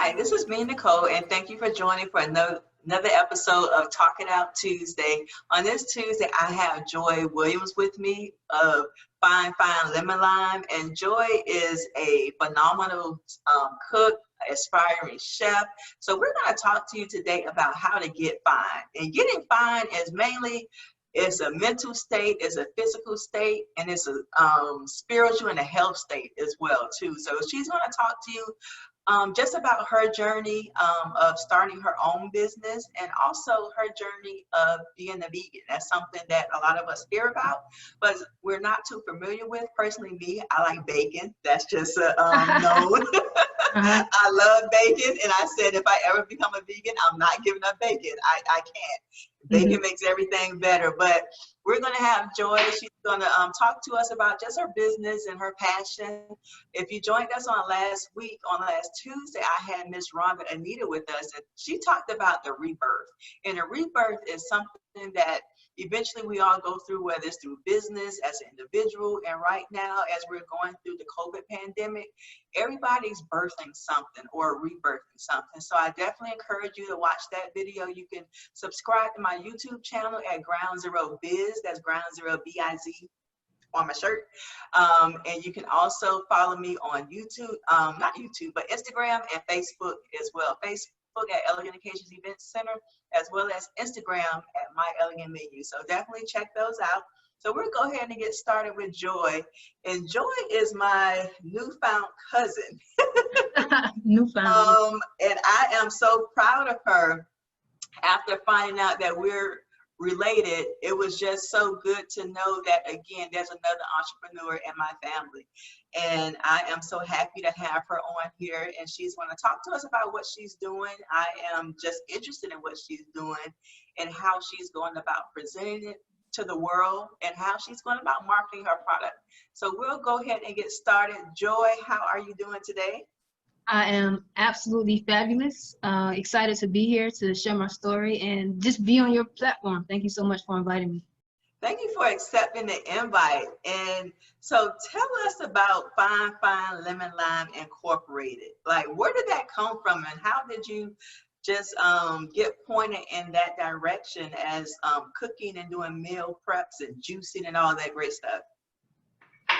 Hi, this is me, Nicole, and thank you for joining for another episode of Talk It Out Tuesday. On this Tuesday, I have Joy Williams with me of Fine Lemon Lime, and Joy is a phenomenal cook, aspiring chef. So we're going to talk to you today about how to get fine. And getting fine is mainly it's a mental state, it's a physical state, and it's a spiritual and a health state as well too. So she's going to talk to you just about her journey of starting her own business, and also her journey of being a vegan. That's something that a lot of us hear about, but we're not too familiar with. Personally, me, I like bacon. That's just known. I love bacon, and I said if I ever become a vegan, I'm not giving up bacon. I can't. Bacon makes everything better. But we're going to have Joy. She's going to talk to us about just her business and her passion. If you joined us on last Tuesday, I had Miss Rhonda Anita with us, and she talked about the rebirth. And a rebirth is something that eventually we all go through, whether it's through business, as an individual, and right now, as we're going through the COVID pandemic, everybody's birthing something or rebirthing something. So I definitely encourage you to watch that video. You can subscribe to my YouTube channel at Ground Zero Biz. That's Ground Zero BIZ on my shirt. And you can also follow me on YouTube, not YouTube, but Instagram and Facebook as well. Facebook at Elegant Occasions Event Center, as well as Instagram at My Elegant Menu. So definitely check those out. So we'll go ahead and get started with Joy. And Joy is my newfound cousin. Newfound. And I am so proud of her. After finding out that we're related, it was just so good to know that, again, there's another entrepreneur in my family. And I am so happy to have her on here, and she's going to talk to us about what she's doing. I am just interested in what she's doing and how she's going about presenting it to the world and how she's going about marketing her product. So we'll go ahead and get started. Joy, how are you doing today? I am absolutely fabulous. Excited to be here to share my story and just be on your platform. Thank you so much for inviting me. Thank you for accepting the invite. And so tell us about Fine Lemon Lime Incorporated. Like, where did that come from, and how did you just get pointed in that direction as cooking and doing meal preps and juicing and all that great stuff?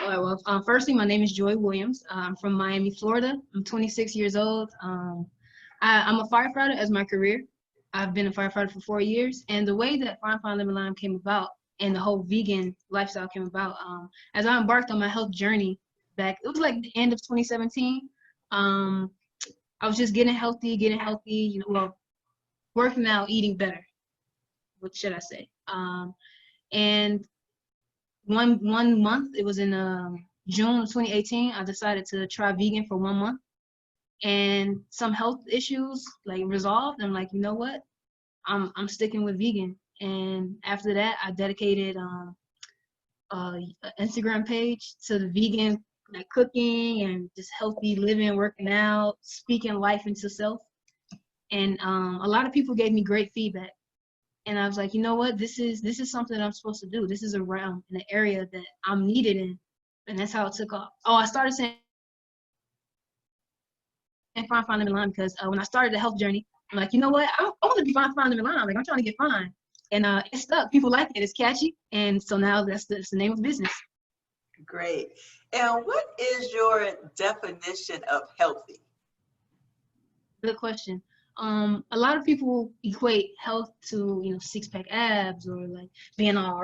All right, well, firstly, my name is Joy Williams. I'm from Miami, Florida. I'm 26 years old. I'm a firefighter as my career. I've been a firefighter for 4 years. And the way that Fine Lemon Lime came about and the whole vegan lifestyle came about, as I embarked on my health journey back, it was like the end of 2017. I was just getting healthy, you know, well, working out, eating better. What should I say? And one month, it was in June of 2018, I decided to try vegan for 1 month, and some health issues like resolved. I'm like, you know what, I'm sticking with vegan. And after that, I dedicated an Instagram page to the vegan, like cooking and just healthy living, working out, speaking life into self. And a lot of people gave me great feedback. And I was like, you know what, this is something that I'm supposed to do. This is a realm in an area that I'm needed in. And that's how it took off. Oh, I started saying Fine Lemon Lime because when I started the health journey, I'm like, you know what, I want to be Fine Lemon Lime. Like, I'm trying to get fine. And it stuck. People like it. It's catchy. And so now that's the name of the business. Great. And what is your definition of healthy? Good question. A lot of people equate health to, you know, six-pack abs or like being all,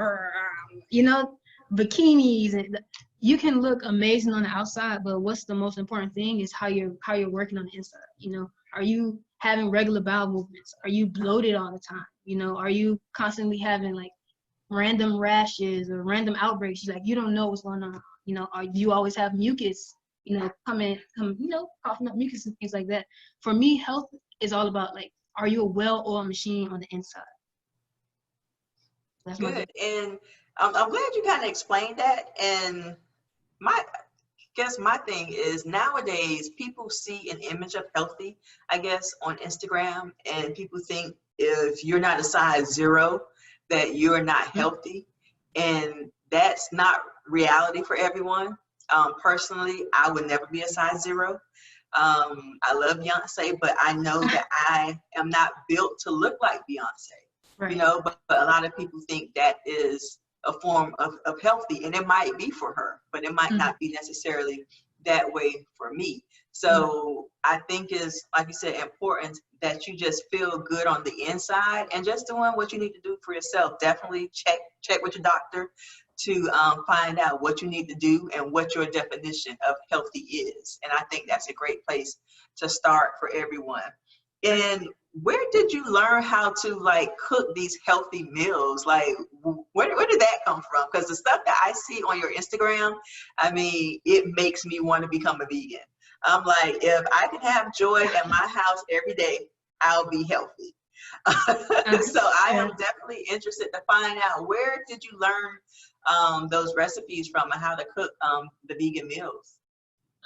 you know, bikinis. And you can look amazing on the outside, but what's the most important thing is how you're working on the inside. You know, are you having regular bowel movements? Are you bloated all the time? You know, are you constantly having like random rashes or random outbreaks? Like, you don't know what's going on. You know, do you always have mucus? You know, you know, coughing up mucus and things like that. For me, health is all about, like, are you a well-oiled machine on the inside? That's good. And I'm glad you kind of explained that. And my thing is, nowadays people see an image of healthy, I guess, on Instagram, and people think if you're not a size 0 that you're not healthy, and that's not reality for everyone. Personally, I would never be a size 0. I love Beyonce, but I know that I am not built to look like Beyonce. Right. You know, but a lot of people think that is a form of healthy, and it might be for her, but it might not be necessarily that way for me. So I think is, like you said, important that you just feel good on the inside and just doing what you need to do for yourself. Definitely check with your doctor to find out what you need to do and what your definition of healthy is. And I think that's a great place to start for everyone. And where did you learn how to like cook these healthy meals? Like, where did that come from? Because the stuff that I see on your Instagram, I mean, it makes me want to become a vegan. I'm like, if I can have joy in my house every day, I'll be healthy. So I am definitely interested to find out, where did you learn those recipes from and how to cook the vegan meals?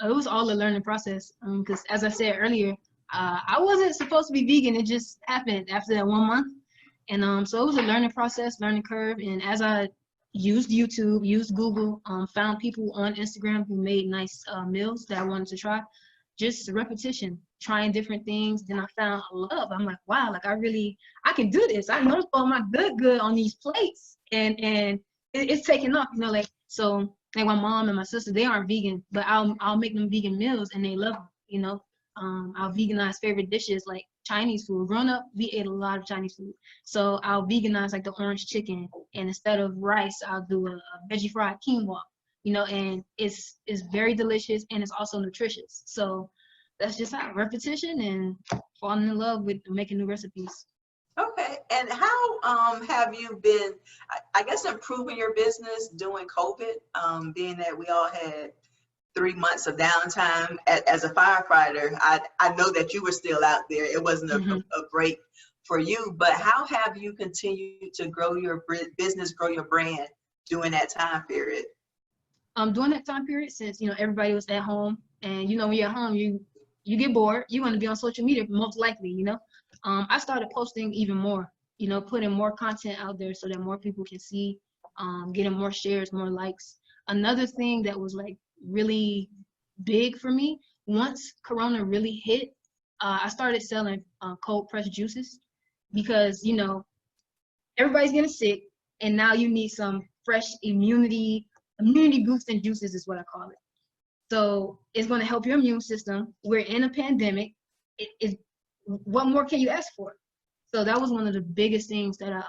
It was all a learning process. Because as I said earlier, I wasn't supposed to be vegan. It just happened after that 1 month. And so it was a learning process, learning curve. And as I used YouTube, used Google, found people on Instagram who made nice meals that I wanted to try, just repetition, trying different things. Then I found love. I'm like, wow, like I can do this. I know all my good on these plates. And it's taking off, you know, like, so like my mom and my sister, they aren't vegan, but I'll make them vegan meals and they love them, you know. I'll veganize favorite dishes like Chinese food. Growing up, we ate a lot of Chinese food. So I'll veganize like the orange chicken, and instead of rice, I'll do a veggie fried quinoa, you know, and it's very delicious and it's also nutritious. So that's just how repetition and falling in love with making new recipes. Okay, and how have you been, I guess, improving your business during COVID, being that we all had 3 months of downtime as a firefighter? I know that you were still out there. It wasn't a break for you, but how have you continued to grow your business, grow your brand during that time period? During that time period, since, you know, everybody was at home, and, you know, when you're at home, you get bored. You want to be on social media, most likely, you know. I started posting even more, you know, putting more content out there so that more people can see, getting more shares, more likes. Another thing that was like really big for me, once Corona really hit, I started selling cold pressed juices, because, you know, everybody's getting sick, and now you need some fresh immunity boosting juices is what I call it. So it's going to help your immune system. We're in a pandemic. What more can you ask for? So that was one of the biggest things that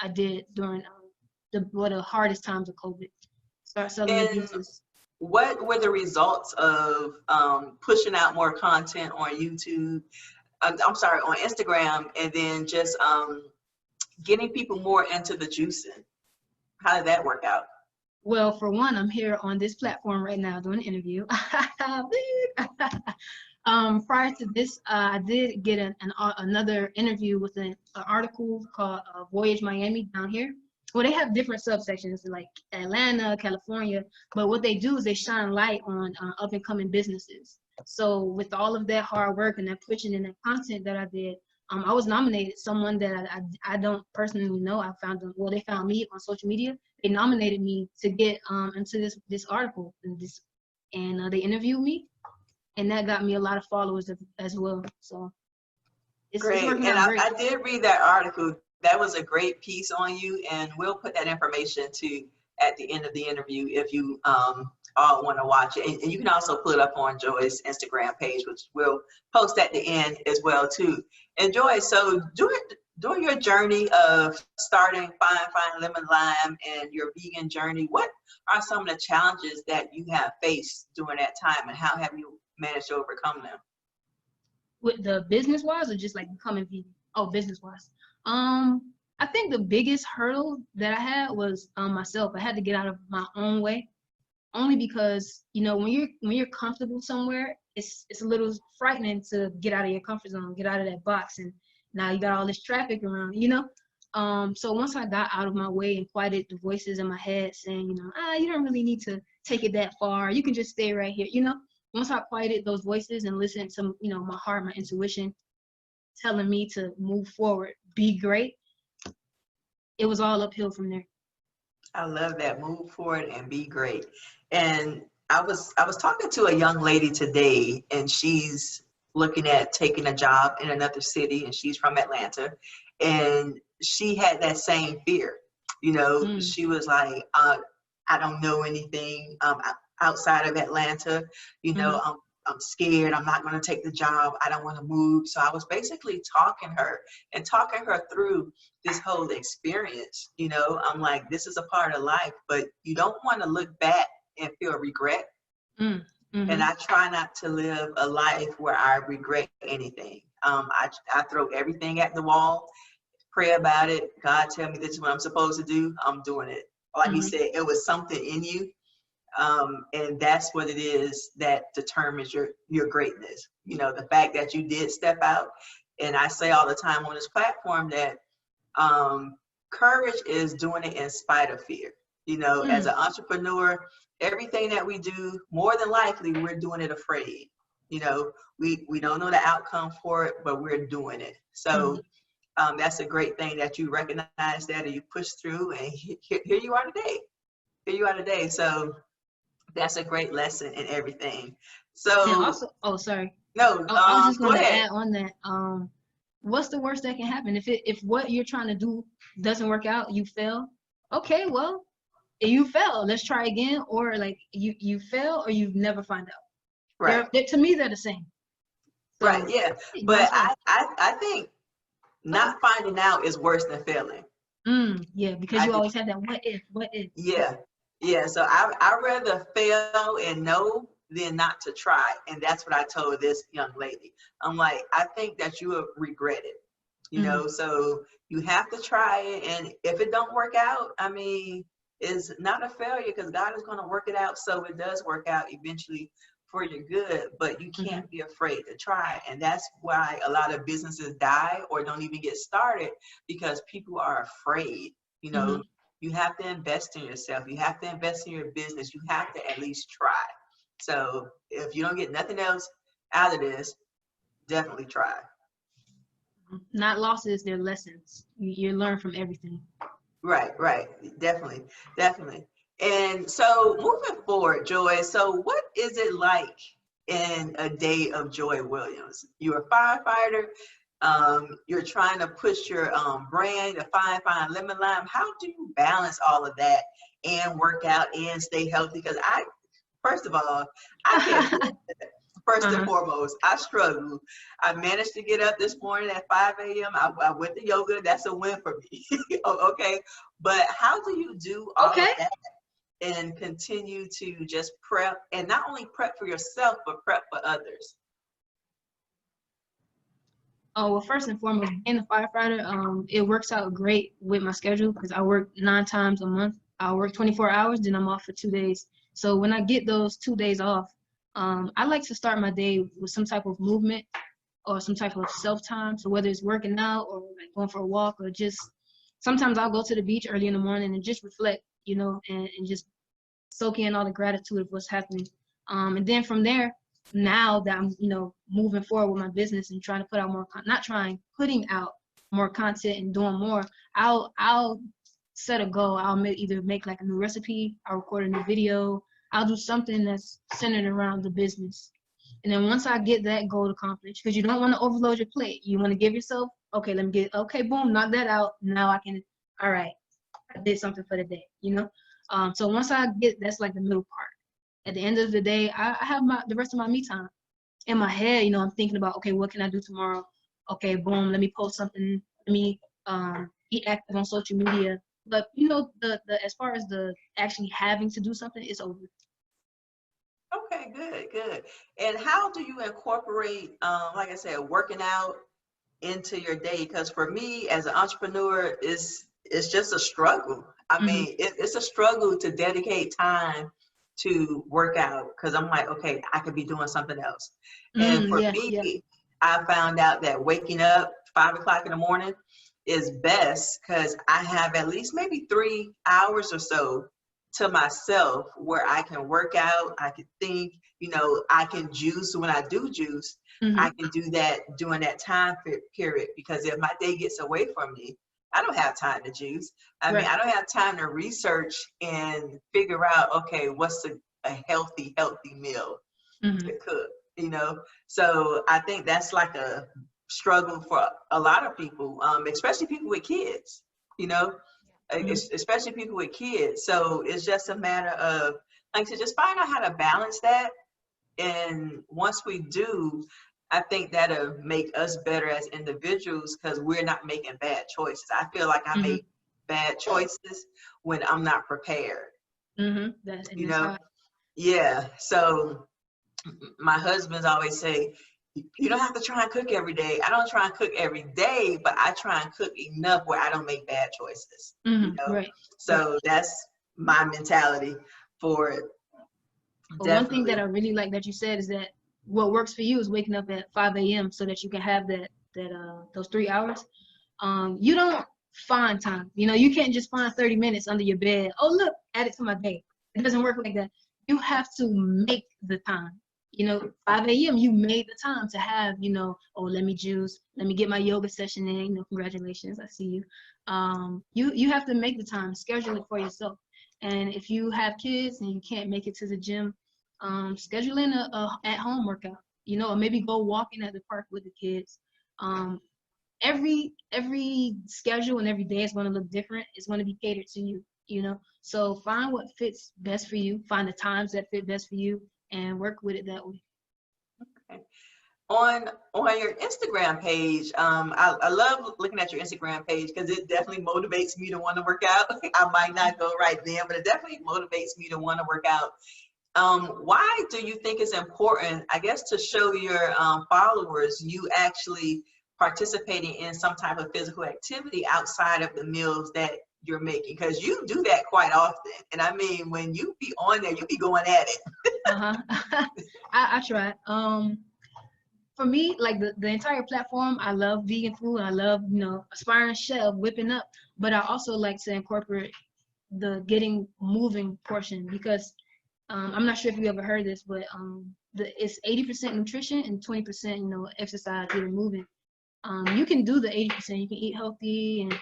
I did during the hardest times of COVID. Start selling the juices. What were the results of pushing out more content on YouTube? I'm sorry, on Instagram, and then just getting people more into the juicing. How did that work out? Well, for one, I'm here on this platform right now doing an interview. Prior to this, I did get another interview with an article called Voyage Miami down here. Well, they have different subsections like Atlanta, California, but what they do is they shine light on up and coming businesses. So with all of that hard work and that pushing and that content that I did, I was nominated. Someone that I don't personally know, I found them. Well, they found me on social media. They nominated me to get into this article, and they interviewed me, and that got me a lot of followers as well. So it's working out great. I did read that article. That was a great piece on you, and we'll put that information too at the end of the interview if you all want to watch it. And you can also put it up on Joy's Instagram page, which we'll post at the end as well too. And Joy, so during your journey of starting Fine Lemon Lime and your vegan journey, what are some of the challenges that you have faced during that time, and how have you managed to overcome them? With the business wise, or just like becoming vegan? Oh, business wise. I think the biggest hurdle that I had was myself. I had to get out of my own way, only because, you know, when you're comfortable somewhere, it's a little frightening to get out of your comfort zone, get out of that box, and now you got all this traffic around, you know. So once I got out of my way and quieted the voices in my head saying, you know, you don't really need to take it that far. You can just stay right here, you know. Once I quieted those voices and listened to, you know, my heart, my intuition telling me to move forward, be great, it was all uphill from there. I love that. Move forward and be great. And I was talking to a young lady today, and she's looking at taking a job in another city, and she's from Atlanta, and she had that same fear. You know, Mm, she was like, I don't know anything outside of Atlanta. You know, mm, I'm scared. I'm not going to take the job. I don't want to move. So I was basically talking her through this whole experience. You know, I'm like, this is a part of life, but you don't want to look back and feel regret. mm, And mm-hmm. I try not to live a life where I regret anything. I throw everything at the wall, pray about it. God tell me this is what I'm supposed to do. I'm doing it. Like you Mm-hmm. said, it was something in you. And that's what it is that determines your greatness. You know, the fact that you did step out. And I say all the time on this platform that courage is doing it in spite of fear. You know, as Mm, an entrepreneur, everything that we do, more than likely, we're doing it afraid. You know, we don't know the outcome for it, but we're doing it. mm. So that's a great thing that you recognize that and you push through, and here you are today. Here you are today. So that's a great lesson in everything. And So also, oh, sorry. no, I was just go going to ahead. add on that. What's the worst that can happen? If what you're trying to do doesn't work out, you fail. Okay, well, you fail. Let's try again, or like you fail, or you never find out. Right, To me, they're the same. right, So yeah. you might But as well. I think Uh-oh. not finding out is worse than failing. Yeah, because I you do. always have that what if. Yeah, yeah. So I rather fail and know than not to try. And that's what I told this young lady. I'm like, I think that you will regret it. You Mm, know, so you have to try it. And if it don't work out, I mean, it's not a failure because God is going to work it out. So it does work out eventually for your good, but you mm-hmm, can't be afraid to try. And that's why a lot of businesses die or don't even get started because people are afraid. You mm-hmm. know, you have to invest in yourself. You have to invest in your business. You have to at least try. So if you don't get nothing else out of this, definitely try. Not losses, they're lessons. You learn from everything. Right, right. Definitely, definitely. And so moving forward, Joy, so what is it like in a day of Joy Williams? You're a firefighter. You're trying to push your brand, the fine lemon lime. How do you balance all of that and work out and stay healthy? Because first of all, I can't do it. First and Uh-huh. foremost, I struggle. I managed to get up this morning at 5 a.m. I went to yoga. That's a win for me. Okay. But how do you do all of Okay. that and continue to just prep and not only prep for yourself, but prep for others? Oh, well, first and foremost, being a firefighter, it works out great with my schedule because I work 9 times a month. I work 24 hours, then I'm off for 2 days. So when I get those 2 days off, I like to start my day with some type of movement or some type of self-time. So whether it's working out or like going for a walk or just sometimes I'll go to the beach early in the morning and just reflect, and just soak in all the gratitude of what's happening. And then from there, now that I'm, moving forward with my business and trying to put out more, not trying, putting out more content and doing more, I'll set a goal. Either make like a new recipe, I'll record a new video, I'll do something that's centered around the business. And then once I get that goal accomplished, because you don't want to overload your plate, you want to give yourself, okay, okay, boom, knock that out. Now I can, all right, I did something for the day. So once I get, that's like the middle part. At the end of the day, I have the rest of my me time. In my head, I'm thinking about, okay, what can I do tomorrow? Okay, boom, let me post something. Let me be active on social media. But the as far as the actually having to do something, it's over. Okay, good, good. And how do you incorporate, like I said, working out into your day? Because for me as an entrepreneur, it's just a struggle. I Mm-hmm. mean, it's a struggle to dedicate time to work out because I'm like, okay, I could be doing something else. And for Yeah, yeah. me, I found out that waking up 5 o'clock in the morning is best because I have at least maybe 3 hours or so to myself where I can work out, I can think, I can juice when I do juice. I Mm-hmm. can do that during that time period because if my day gets away from me, I don't have time to juice. I mean, Right. I don't have time to research and figure out, okay, what's a healthy meal Mm-hmm. to cook, you know. So I think that's like a struggle for a lot of people, especially people with kids, you know, especially people with kids. So it's just a matter of, like, to just find out how to balance that. And once we do, I think that'll make us better as individuals because we're not making bad choices. I feel like I Mm-hmm. make bad choices when I'm not prepared, Mm-hmm. you That's know? how. Yeah. So my husband's always say, you don't have to try and cook every day. I don't try and cook every day, but I try and cook enough where I don't make bad choices, you Mm-hmm. know? Right. Right. So that's my mentality for it. But one thing that Definitely. I really like that you said is that what works for you is waking up at 5 a.m. so that you can have those 3 hours. You don't find time. You know, you can't just find 30 minutes under your bed. Oh, look, add it to my day. It doesn't work like that. You have to make the time. You know, 5 a.m. you made the time to have, you know, oh, let me juice, let me get my yoga session in. You know, congratulations, I see you. You have to make the time, schedule it for yourself. And if you have kids and you can't make it to the gym, schedule in a at-home workout. You know, or maybe go walking at the park with the kids. Um, every schedule and every day is going to look different. It's going to be catered to you, you know. So find what fits best for you, find the times that fit best for you, and work with it that way. Okay. On your Instagram page, I love looking at your Instagram page because it definitely motivates me to want to work out. I might not go right then, but it definitely motivates me to want to work out. Why do you think it's important, I guess, to show your followers you actually participating in some type of physical activity outside of the meals that you're making? Because you do that quite often. And I mean, when you be on there, you be going at it. Uh-huh. I try. For me, like the entire platform, I love vegan food. I love, you know, aspiring chef, whipping up, but I also like to incorporate the getting moving portion because I'm not sure if you ever heard this, but it's 80% nutrition and 20%, you know, exercise, getting moving. You can do the 80%, you can eat healthy and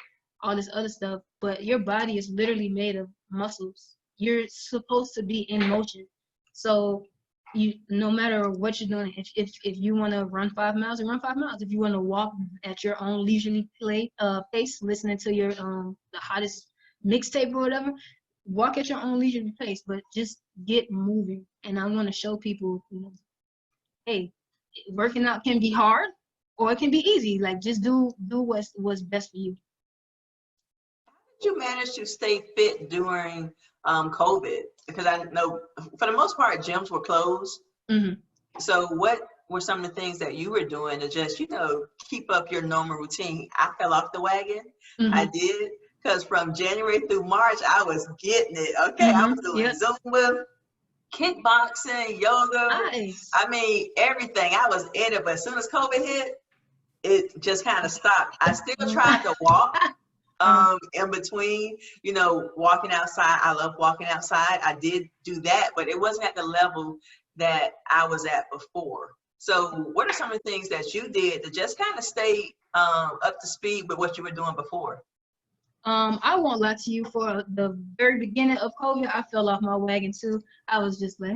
all this other stuff, but your body is literally made of muscles. You're supposed to be in motion. So you, no matter what you're doing, if you want to run 5 miles, run 5 miles. If you want to walk at your own leisurely pace, listening to your the hottest mixtape or whatever, walk at your own leisurely pace, but just get moving. And I want to show people, you know, hey, working out can be hard or it can be easy. Like just do what's best for you. Did you manage to stay fit during COVID? Because I know for the most part, gyms were closed. Hmm. So what were some of the things that you were doing to just, you know, keep up your normal routine? I fell off the wagon. I Hmm. did. Because from January through March, I was getting it. Okay, I Hmm. was doing Yep. Zumba, kickboxing, yoga. Nice. I mean, everything. I was in it. But as soon as COVID hit, it just kind of stopped. I still tried to walk Uh-huh. in between, you know, walking outside. I love walking outside. I did do that, but it wasn't at the level that I was at before. So what are some of the things that you did to just kind of stay up to speed with what you were doing before? I won't lie to you. For the very beginning of COVID, I fell off my wagon too. I was just like,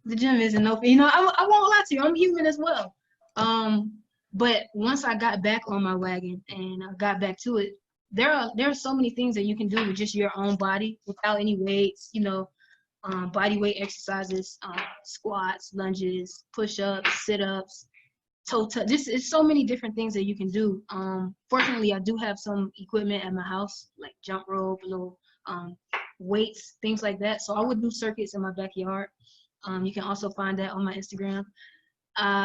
the gym isn't open. You know, I won't lie to you. I'm human as well. Um, but once I got back on my wagon and I got back to it, there are so many things that you can do with just your own body without any weights. You know, body weight exercises, squats, lunges, push-ups, sit-ups, toe touch. Just it's so many different things that you can do. Fortunately, I do have some equipment at my house, like jump rope, little weights, things like that. So I would do circuits in my backyard. You can also find that on my Instagram.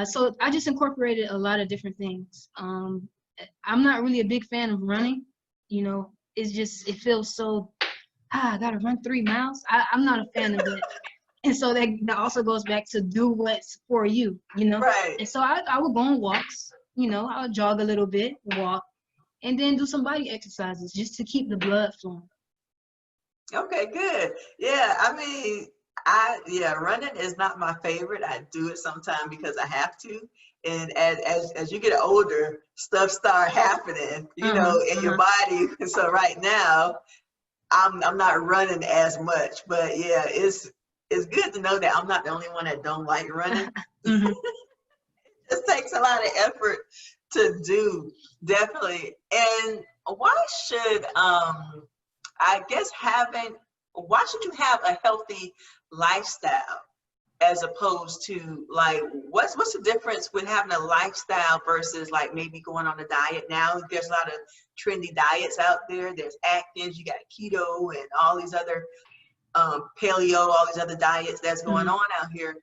So I just incorporated a lot of different things. I'm not really a big fan of running. You know, it's just it feels so. I gotta run 3 miles. I'm not a fan of it. And so that also goes back to do what's for you, you know. Right. And so I would go on walks, you know, I'll jog a little bit, walk, and then do some body exercises just to keep the blood flowing. Okay, good. Yeah, I mean, yeah, running is not my favorite. I do it sometimes because I have to. And as you get older, stuff start happening, you Uh-huh, know, in your uh-huh. body. So right now, I'm not running as much, but yeah, it's good to know that I'm not the only one that don't like running. Mhm. It takes a lot of effort to do, definitely. And why should I guess why should you have a healthy lifestyle as opposed to like what's the difference with having a lifestyle versus like maybe going on a diet? Now there's a lot of trendy diets out there. There's Atkins, you got keto and all these other paleo, all these other diets that's going on out here.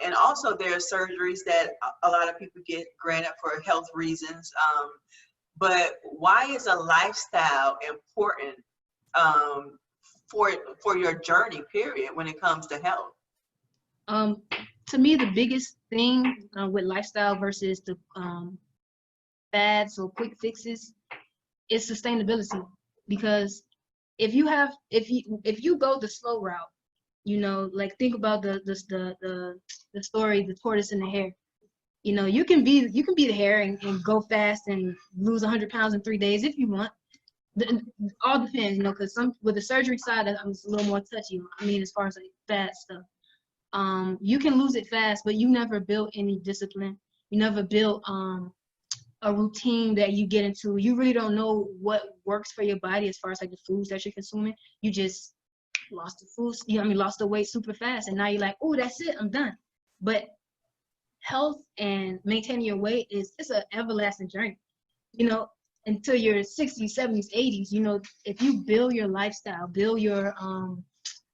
And also there are surgeries that a lot of people get granted for health reasons. But why is a lifestyle important for your journey, period, when it comes to health? To me, the biggest thing with lifestyle versus the fads or quick fixes is sustainability. Because if you go the slow route, you know, like think about the story, the tortoise and the hare. You know, you can be the hare and go fast and lose 100 pounds in 3 days if you want. All depends, you know, because some with the surgery side, I'm just a little more touchy. I mean, as far as like fat stuff, you can lose it fast, but you never built any discipline. You never built a routine that you get into. You really don't know what works for your body as far as like the foods that you're consuming. You just lost the foods, you know, I mean, lost the weight super fast, and now you're like, oh, that's it, I'm done. But health and maintaining your weight it's an everlasting journey, you know, until your 60s, 70s, 80s. You know, if you build your lifestyle, build your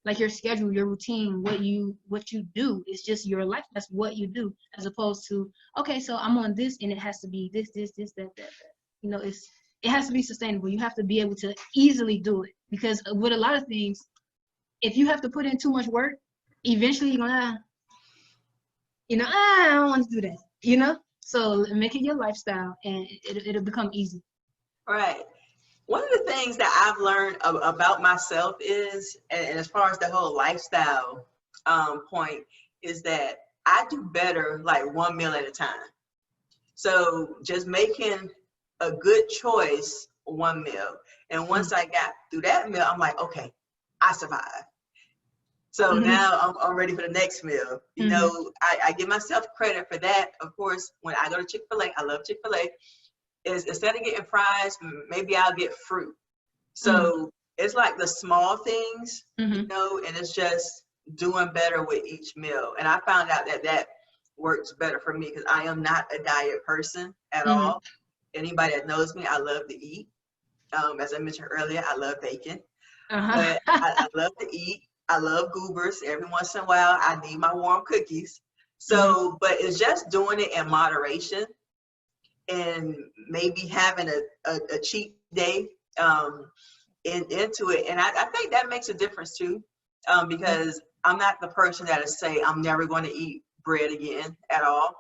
like your schedule, your routine, what you do, it's just your life. That's what you do, as opposed to, okay, so I'm on this and it has to be this, that. You know, it has to be sustainable. You have to be able to easily do it, because with a lot of things, if you have to put in too much work, eventually you're gonna, you know, I don't want to do that, you know? So make it your lifestyle and it'll become easy. Right. One of the things that I've learned about myself is, and as far as the whole lifestyle point, is that I do better like one meal at a time. So just making a good choice one meal. And once I got through that meal, I'm like, okay, I survived. So now I'm ready for the next meal. You know, I give myself credit for that. Of course, when I go to Chick-fil-A, I love Chick-fil-A, is instead of getting fries, maybe I'll get fruit. So it's like the small things, you know, and it's just doing better with each meal. And I found out that works better for me because I am not a diet person at all. Anybody that knows me, I love to eat. As I mentioned earlier, I love bacon, but I love to eat. I love goobers. Every once in a while, I need my warm cookies. So, but it's just doing it in moderation and maybe having a cheat day into it. And I think that makes a difference too, because I'm not the person that is say I'm never going to eat bread again at all.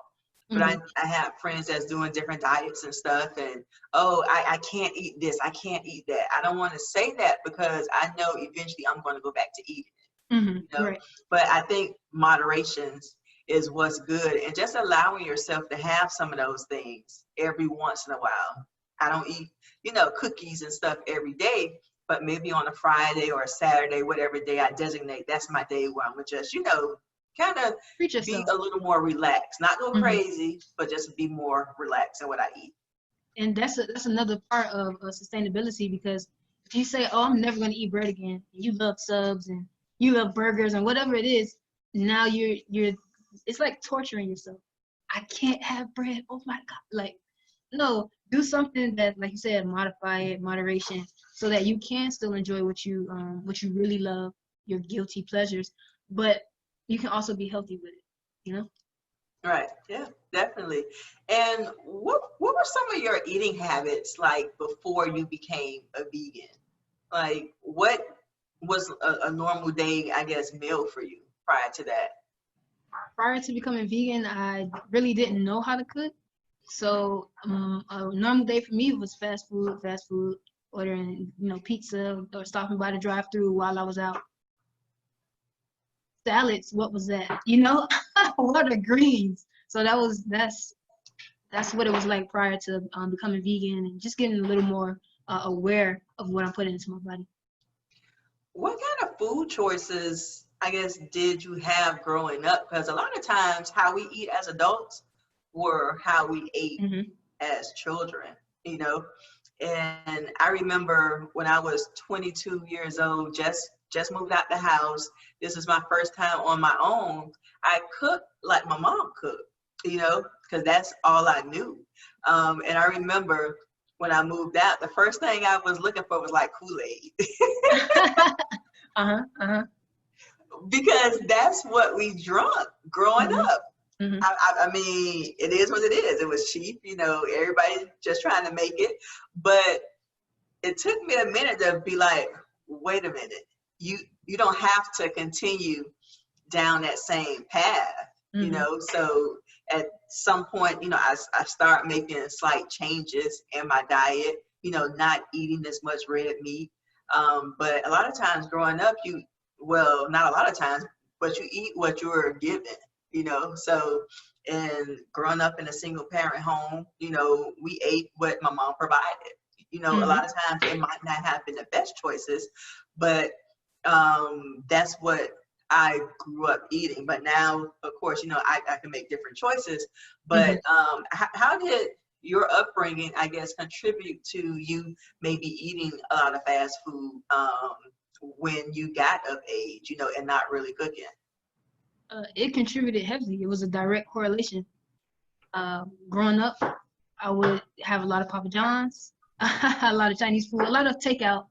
But I have friends that's doing different diets and stuff, and oh, I can't eat this, I can't eat that. I don't want to say that because I know eventually I'm going to go back to eating it. You know? Right. But I think moderation is what's good, and just allowing yourself to have some of those things every once in a while. I don't eat, you know, cookies and stuff every day, but maybe on a Friday or a Saturday, whatever day I designate, that's my day where I'm gonna just, you know, kind of be a little more relaxed, not go crazy, but just be more relaxed in what I eat. And that's another part of sustainability, because if you say, oh, I'm never going to eat bread again, and you love subs and you love burgers and whatever it is, now you're it's like torturing yourself. I can't have bread, oh my God. Like, no, do something that, like you said, modify it, moderation, so that you can still enjoy what you really love, your guilty pleasures, but you can also be healthy with it, you know? Right. Yeah, definitely. And what were some of your eating habits like before you became a vegan? Like, what was a normal day, I guess, meal for you prior to that? Prior to becoming vegan, I really didn't know how to cook. So a normal day for me was fast food, ordering, you know, pizza or stopping by the drive-through while I was out. Salads, what was that? You know, what are greens? So that's what it was like prior to becoming vegan, and just getting a little more aware of what I'm putting into my body. What kind of food choices I guess, did you have growing up? Because a lot of times how we eat as adults were how we ate Mm-hmm. as children, you know? And I remember when I was 22 years old, just moved out the house. This is my first time on my own. I cooked like my mom cooked, you know, because that's all I knew. And I remember when I moved out, the first thing I was looking for was like Kool-Aid. Uh-huh. Uh-huh. Because that's what we drunk growing Mm-hmm. up. Mm-hmm. I mean, it is what it is. It was cheap, you know, everybody just trying to make it. But it took me a minute to be like, wait a minute, you don't have to continue down that same path, you Mm-hmm. know. So at some point, you know, I start making slight changes in my diet, you know, not eating as much red meat. But a lot of times growing up, well, not a lot of times, but you eat what you were given, you know. So, and growing up in a single parent home, you know, we ate what my mom provided. You know, a Mm-hmm. lot of times it might not have been the best choices, but that's what I grew up eating. But now, of course, you know, I can make different choices. Mm-hmm. But how did your upbringing, I guess, contribute to you maybe eating a lot of fast food when you got of age, you know, and not really cooking? It contributed heavily. It was a direct correlation. Growing up, I would have a lot of Papa John's, a lot of Chinese food, a lot of takeout.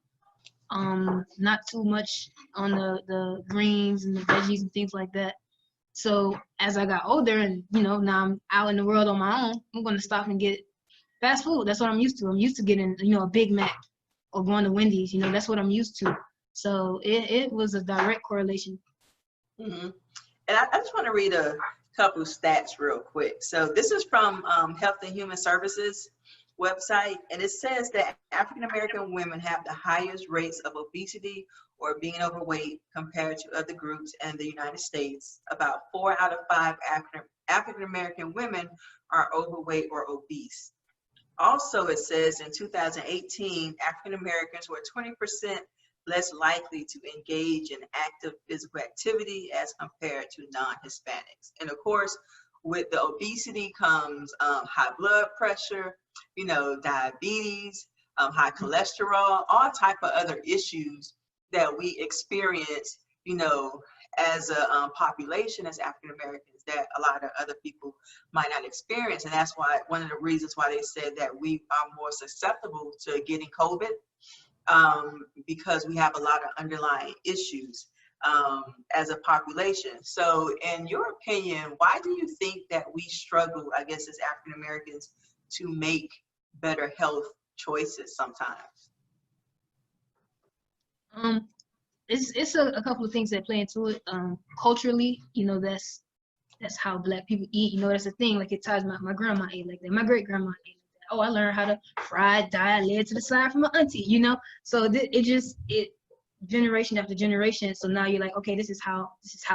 Not too much on the greens and the veggies and things like that. So as I got older and now I'm out in the world on my own, I'm gonna stop and get fast food. That's what I'm used to. I'm used to getting a Big Mac or going to Wendy's. That's what I'm used to. So it was a direct correlation. Mm-hmm. And I just want to read a couple of stats real quick. So this is from Health and Human Services website, and it says that African American women have the highest rates of obesity or being overweight compared to other groups in the United States. About 4 out of 5 African American women are overweight or obese. Also, it says in 2018, African Americans were 20% less likely to engage in active physical activity as compared to non-Hispanics. And of course, with the obesity comes high blood pressure, you know, diabetes, high cholesterol, all type of other issues that we experience, you know, as a population, as African Americans, that a lot of other people might not experience. And that's why one of the reasons why they said that we are more susceptible to getting COVID, because we have a lot of underlying issues as a population. So in your opinion, why do you think that we struggle, I guess, as African Americans to make better health choices sometimes? It's a couple of things that play into it. Culturally, that's how Black people eat. That's the thing. Like it ties my grandma ate like that. My great grandma ate like that. Oh, I learned how to fry, dye, lay it to the side from my auntie. So it generation after generation. So now you're like, okay, this is how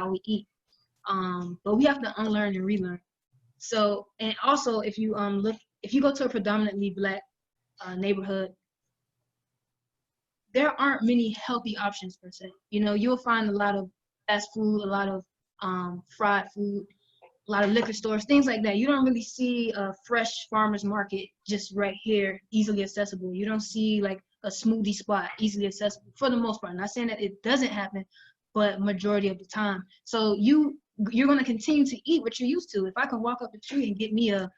we eat. But we have to unlearn and relearn. So, and also if you go to a predominantly Black neighborhood, there aren't many healthy options per se. You'll find a lot of fast food, a lot of fried food, a lot of liquor stores, things like that. You don't really see a fresh farmer's market just right here, easily accessible. You don't see like a smoothie spot easily accessible for the most part. I'm not saying that it doesn't happen, but majority of the time. So you're going to continue to eat what you're used to. If I can walk up the street and get me a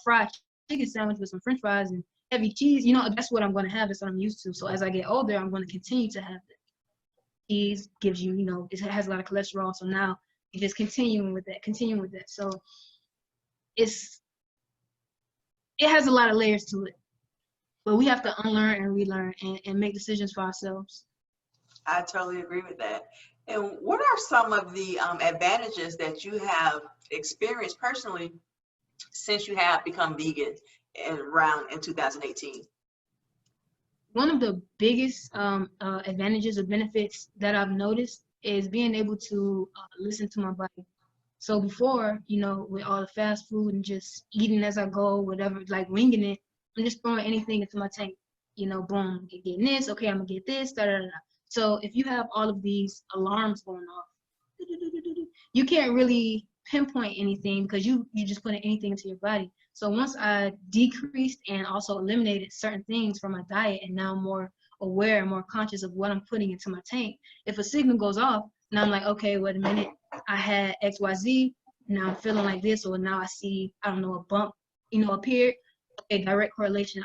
fried chicken sandwich with some French fries and heavy cheese, that's what I'm going to have. That's what I'm used to. So as I get older, I'm going to continue to have that. Cheese gives you, it has a lot of cholesterol. So now you're just continuing with that. So it has a lot of layers to it, but we have to unlearn and relearn and make decisions for ourselves. I totally agree with that. And what are some of the advantages that you have experienced personally since you have become vegan in 2018? One of the biggest advantages or benefits that I've noticed is being able to listen to my body. So before, with all the fast food and just eating as I go, whatever, like winging it, I'm just throwing anything into my tank. Boom, getting this, okay, I'm gonna get this, da da da. So if you have all of these alarms going off, you can't really pinpoint anything because you just putting anything into your body. So once I decreased and also eliminated certain things from my diet, and now I'm more aware and more conscious of what I'm putting into my tank. If a signal goes off, now I'm like, okay, wait a minute, I had XYZ, now I'm feeling like this, or now I see, I don't know, a bump, appear. Okay, direct correlation.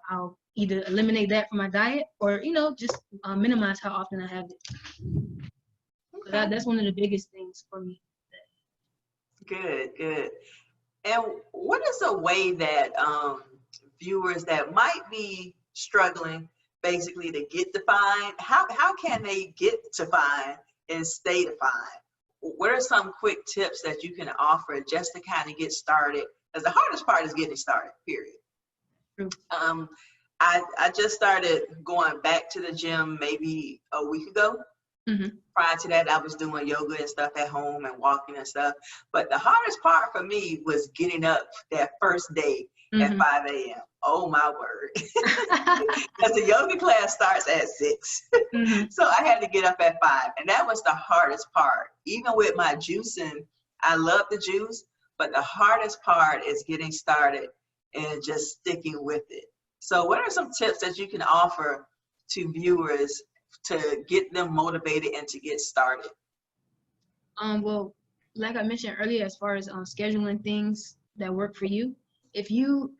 I'll either eliminate that from my diet, or just minimize how often I have it. So that's one of the biggest things for me. Good, good. And what is a way that viewers that might be struggling basically to get defined, how can they get defined and stay defined? What are some quick tips that you can offer just to kind of get started? Because the hardest part is getting started, period. True. I just started going back to the gym maybe a week ago. Mm-hmm. Prior to that, I was doing yoga and stuff at home and walking and stuff. But the hardest part for me was getting up that first day at 5 a.m. Oh, my word. Because the yoga class starts at 6. So I had to get up at 5. And that was the hardest part. Even with my juicing, I love the juice. But the hardest part is getting started and just sticking with it. So what are some tips that you can offer to viewers to get them motivated and to get started? Well, like I mentioned earlier, as far as scheduling things that work for you, if you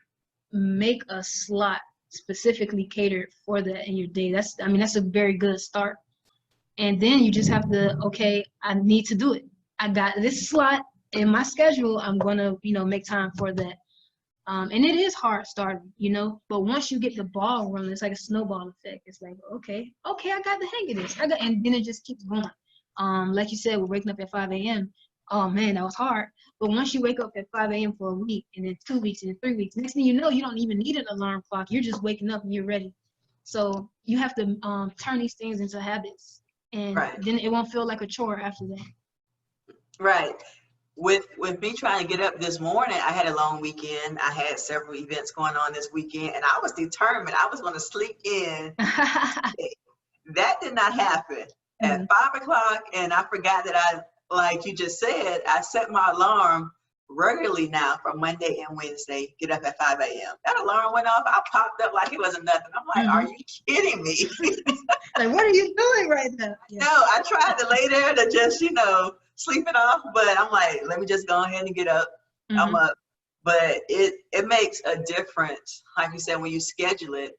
make a slot specifically catered for that in your day, that's a very good start. And then you just have to, okay, I need to do it. I got this slot in my schedule. I'm gonna, make time for that. And it is hard starting, but once you get the ball rolling, it's like a snowball effect. It's like, okay, I got the hang of this. And then it just keeps going. Like you said, we're waking up at 5 a.m. Oh man, that was hard. But once you wake up at 5 a.m. for a week, and then 2 weeks, and then 3 weeks, next thing you know, you don't even need an alarm clock. You're just waking up and you're ready. So you have to turn these things into habits, and then it won't feel like a chore after that. Right. With me trying to get up this morning, I had a long weekend. I had several events going on this weekend, and I was determined I was going to sleep in. That did not happen. At 5 o'clock, and I forgot that like you just said, I set my alarm regularly now for Monday and Wednesday, get up at 5 a.m. That alarm went off. I popped up like it wasn't nothing. I'm like, are you kidding me? Like, what are you doing right now? No, I tried to lay there to just, sleep it off, but I'm like, let me just go ahead and get up. I'm up. But it makes a difference, like you said, when you schedule it.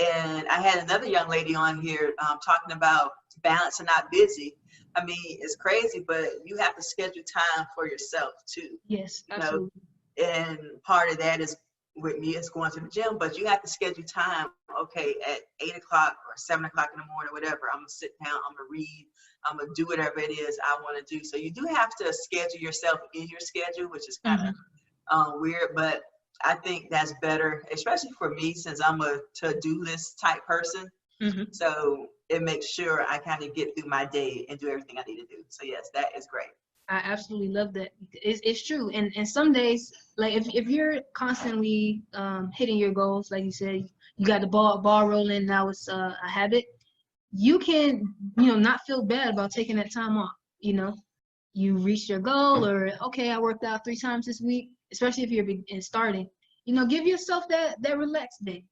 And I had another young lady on here talking about balance and not busy. I mean, it's crazy, but you have to schedule time for yourself too. Yes, absolutely. And part of that is with me is going to the gym, but you have to schedule time. Okay, at 8 o'clock or 7 o'clock in the morning, whatever, I'm gonna sit down, I'm gonna read, I'm gonna do whatever it is I want to do. So you do have to schedule yourself in your schedule, which is kind of weird, but I think that's better, especially for me, since I'm a to-do list type person. So it makes sure I kind of get through my day and do everything I need to do. So yes, that is great. I absolutely love that. It's true. And some days, like if you're constantly hitting your goals, like you said, you got the ball rolling, now it's a habit, you can, not feel bad about taking that time off. You reached your goal, or okay, I worked out 3 times this week, especially if you're starting, give yourself that relaxed day,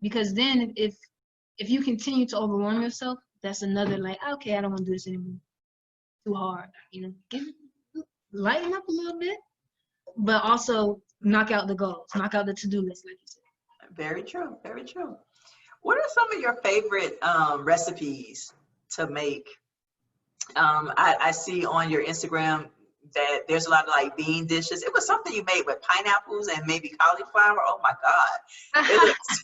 because then if you continue to overwhelm yourself, that's another like, okay, I don't want to do this anymore. Too hard, lighten up a little bit, but also knock out the goals, knock out the to-do list, like you said. Very true, very true. What are some of your favorite recipes to make? I see on your Instagram that there's a lot of like bean dishes. It was something you made with pineapples and maybe cauliflower. Oh my God.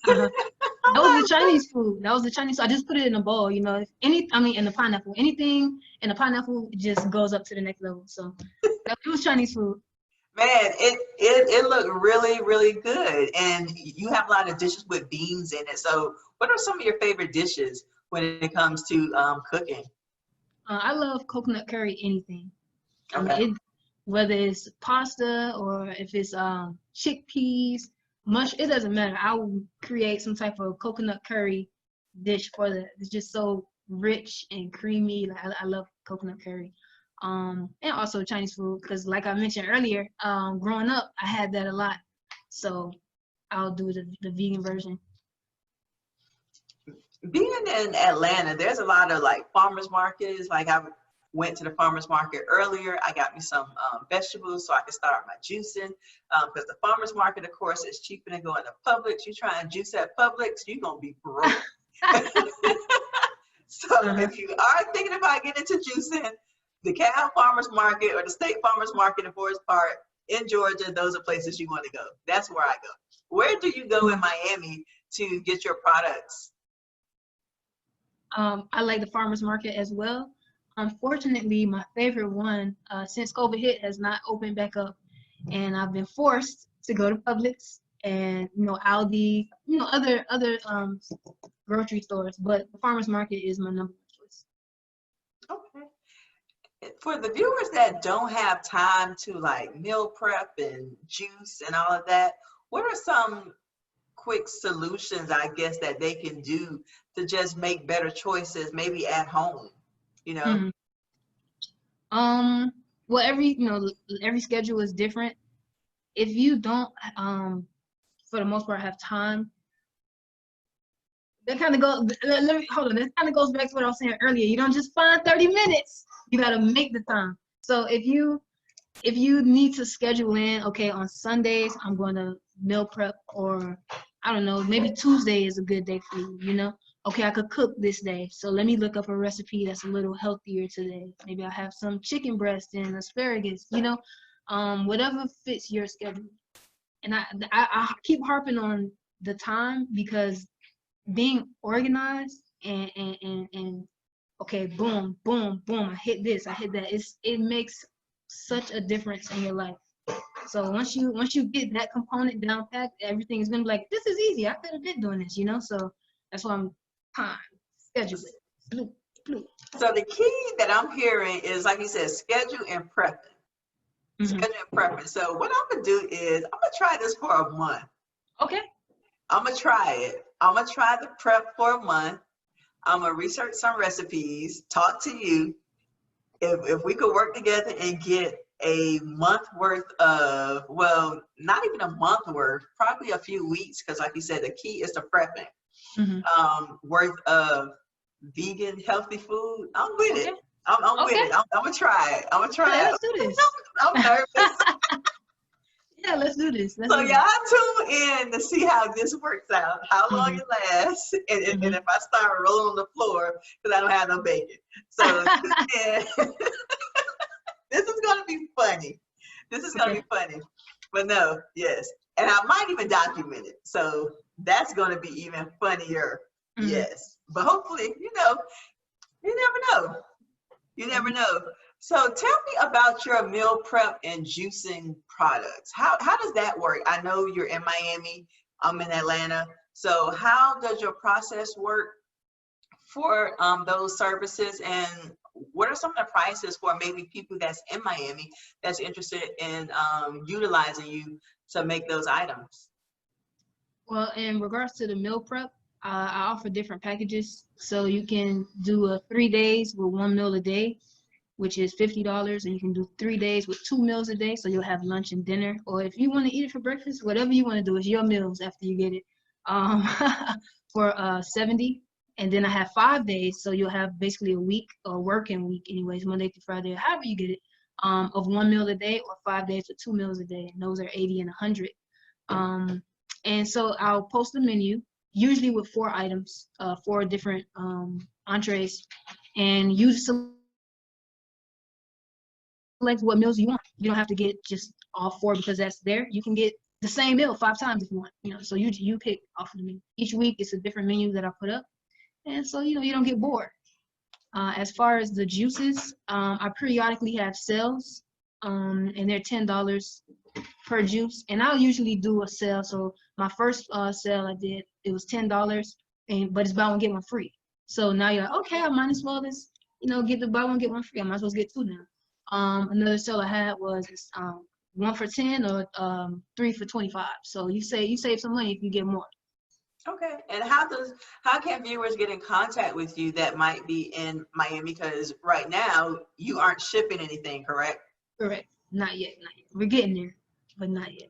That was the Chinese food. That was the Chinese. So I just put it in a bowl, in the pineapple. Anything in the pineapple just goes up to the next level. So it was Chinese food. Man, it looked really, really good. And you have a lot of dishes with beans in it. So what are some of your favorite dishes when it comes to cooking? I love coconut curry, anything. Okay. Whether it's pasta or if it's chickpeas, it doesn't matter. I will create some type of coconut curry dish for that. It's just so rich and creamy. Like I love coconut curry. and also Chinese food, because like I mentioned earlier, growing up, I had that a lot. So I'll do the vegan version. Being in Atlanta, there's a lot of like farmers markets. Like I went to the farmers market earlier. I got me some vegetables so I can start my juicing. Because the farmers market, of course, is cheaper than going to Publix. You try and juice at Publix, you're gonna be broke. So if you are thinking about getting into juicing, the Cal Farmers Market or the State Farmers Market in Forest Park in Georgia, those are places you want to go. That's where I go. Where do you go in Miami to get your products? I like the farmers market as well. Unfortunately, my favorite one, since COVID hit, has not opened back up, and I've been forced to go to Publix and Aldi, other grocery stores. But the farmers market is my number one choice. Okay. For the viewers that don't have time to like meal prep and juice and all of that, what are some quick solutions, I guess, that they can do to just make better choices, maybe at home, Well, every schedule is different. If you don't, for the most part, have time, that kind of goes. Let me hold on. That kind of goes back to what I was saying earlier. You don't just find 30 minutes. You got to make the time. So if you need to schedule in, okay, on Sundays I'm going to meal prep, or I don't know, maybe Tuesday is a good day for you, Okay, I could cook this day, so let me look up a recipe that's a little healthier today. Maybe I'll have some chicken breast and asparagus, whatever fits your schedule. And I keep harping on the time, because being organized and okay, boom, boom, boom, I hit this, I hit that, it makes such a difference in your life. So once you get that component down packed, everything is gonna be like, this is easy. I could have been doing this, So that's why I'm time schedule it. Bloop, bloop. So the key that I'm hearing is, like you said, schedule and prepping. Schedule and prepping. So what I'm gonna do is I'm gonna try this for a month. Okay. I'm gonna try it. I'm gonna try the prep for a month. I'm gonna research some recipes, talk to you. If we could work together and get a month worth of, well, not even a month worth, probably a few weeks, because like you said, the key is the prepping, worth of vegan, healthy food, I'm with it. I'm with it. I'm gonna try it. I'm gonna try it. Let's do this. I'm nervous. Yeah, let's do this. So y'all tune in to see how this works out, how long it lasts, and if I start rolling on the floor because I don't have no bacon. So yeah. This is gonna be funny. This is gonna be funny. But no, yes. And I might even document it. So that's gonna be even funnier. Yes. But hopefully, you never know. You never know. So tell me about your meal prep and juicing products. How does that work? I know you're in Miami, I'm in Atlanta. So how does your process work for those services, and what are some of the prices for maybe people that's in Miami that's interested in utilizing you to make those items? Well, in regards to the meal prep, I offer different packages. So you can do a 3 days with 1 meal a day, which is $50, and you can do 3 days with 2 meals a day, so you'll have lunch and dinner. Or if you want to eat it for breakfast, whatever you want to do, it's your meals after you get it, for $70. And then I have 5 days, so you'll have basically a week, or working week anyways, Monday through Friday, however you get it, of 1 meal a day, or 5 days with 2 meals a day, and those are $80 and $100. And so I'll post the menu, usually with 4 items, 4 different entrees, and you select what meals you want. You don't have to get just all 4 because that's there. You can get the same meal 5 times if you want. So you pick off of the menu. Each week it's a different menu that I put up, and so you don't get bored. As far as the juices, I periodically have sales, and they're $10 per juice, and I'll usually do a sale. So my first sale I did, it was $10, but it's buy one get one free. So now you're like, okay, I might as well just get the buy one get one free. I might as well get 2 now. Another sale I had was 1 for $10 or 3 for $25. So you save some money if you get more. Okay. And how can viewers get in contact with you that might be in Miami? Because right now you aren't shipping anything, correct? Correct. Not yet. Not yet. We're getting there, but not yet.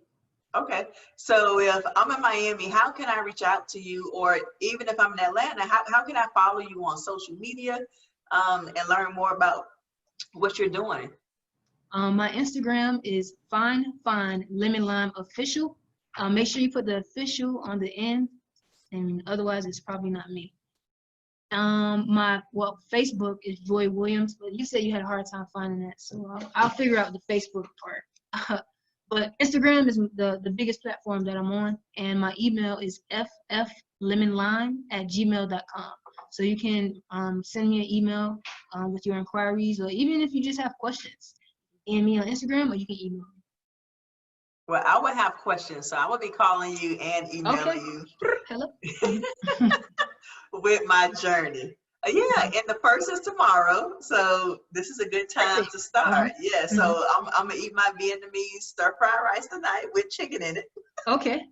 Okay. So if I'm in Miami, how can I reach out to you? Or even if I'm in Atlanta, how can I follow you on social media and learn more about what you're doing? My Instagram is fine lemon lime official. Make sure you put the official on the end, and otherwise it's probably not me. My Facebook is Joy Williams, but you said you had a hard time finding that, so I'll figure out the Facebook part. But Instagram is the biggest platform that I'm on, and my email is fflemonlime@gmail.com. So you can send me an email with your inquiries, or even if you just have questions, DM me on Instagram, or you can email me. Well, I would have questions, so I will be calling you and emailing Okay. you Hello. with my journey. Yeah, and the first is tomorrow, so this is a good time Perfect. to start. Yeah, so Mhm. I'm gonna eat my Vietnamese stir fried rice tonight with chicken in it, Okay.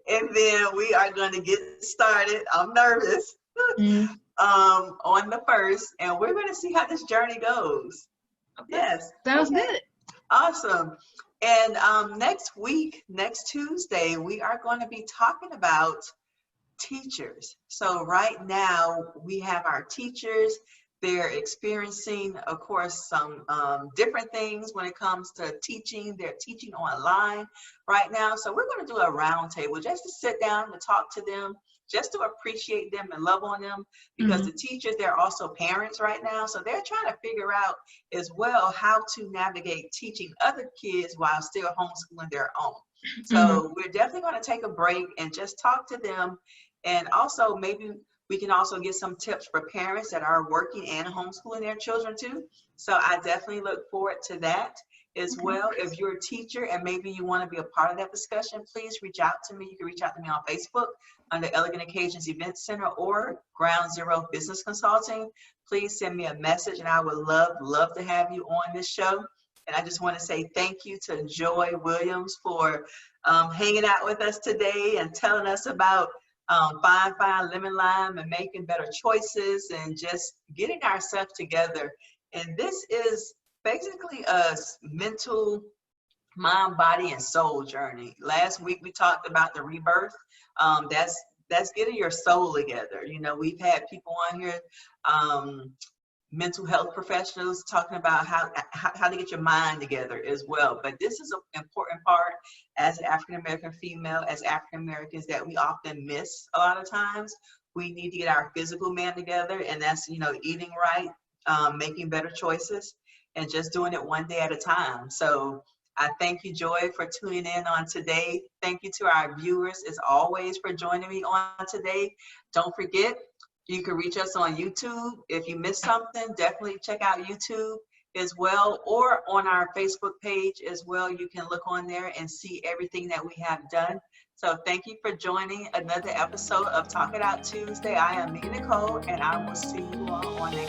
and then we are going to get started. I'm nervous Mhm. on the first, and we're going to see how this journey goes. Okay. Yes. Sounds Okay. good. Awesome. And next week, next Tuesday, we are going to be talking about teachers. So right now we have our teachers. They're experiencing, of course, some different things when it comes to teaching. They're teaching online right now. So we're going to do a roundtable just to sit down and talk to them, just to appreciate them and love on them, because the teachers, they're also parents right now. So they're trying to figure out as well how to navigate teaching other kids while still homeschooling their own. So we're definitely going to take a break and just talk to them. And also maybe we can also get some tips for parents that are working and homeschooling their children too. So I definitely look forward to that as well. If you're a teacher and maybe you want to be a part of that discussion, please reach out to me. You can reach out to me on Facebook under Elegant Occasions Event Center or Ground Zero Business Consulting. Please send me a message and I would love to have you on this show. And I just want to say thank you to Joy Williams for hanging out with us today and telling us about fine lemon lime and making better choices and just getting ourselves together. And this is basically a mental, mind, body, and soul journey. Last week we talked about the rebirth. That's getting your soul together. You know, we've had people on here, mental health professionals talking about how to get your mind together as well. But this is an important part as an African American female, as African Americans, that we often miss a lot of times. We need to get our physical man together, and that's, you know, eating right, making better choices, and just doing it one day at a time. So I thank you, Joy, for tuning in on today. Thank you to our viewers, as always, for joining me on today. Don't forget, you can reach us on YouTube. If you missed something, definitely check out YouTube as well, or on our Facebook page as well. You can look on there and see everything that we have done. So thank you for joining another episode of Talk It Out Tuesday. I am Nicole, and I will see you all on next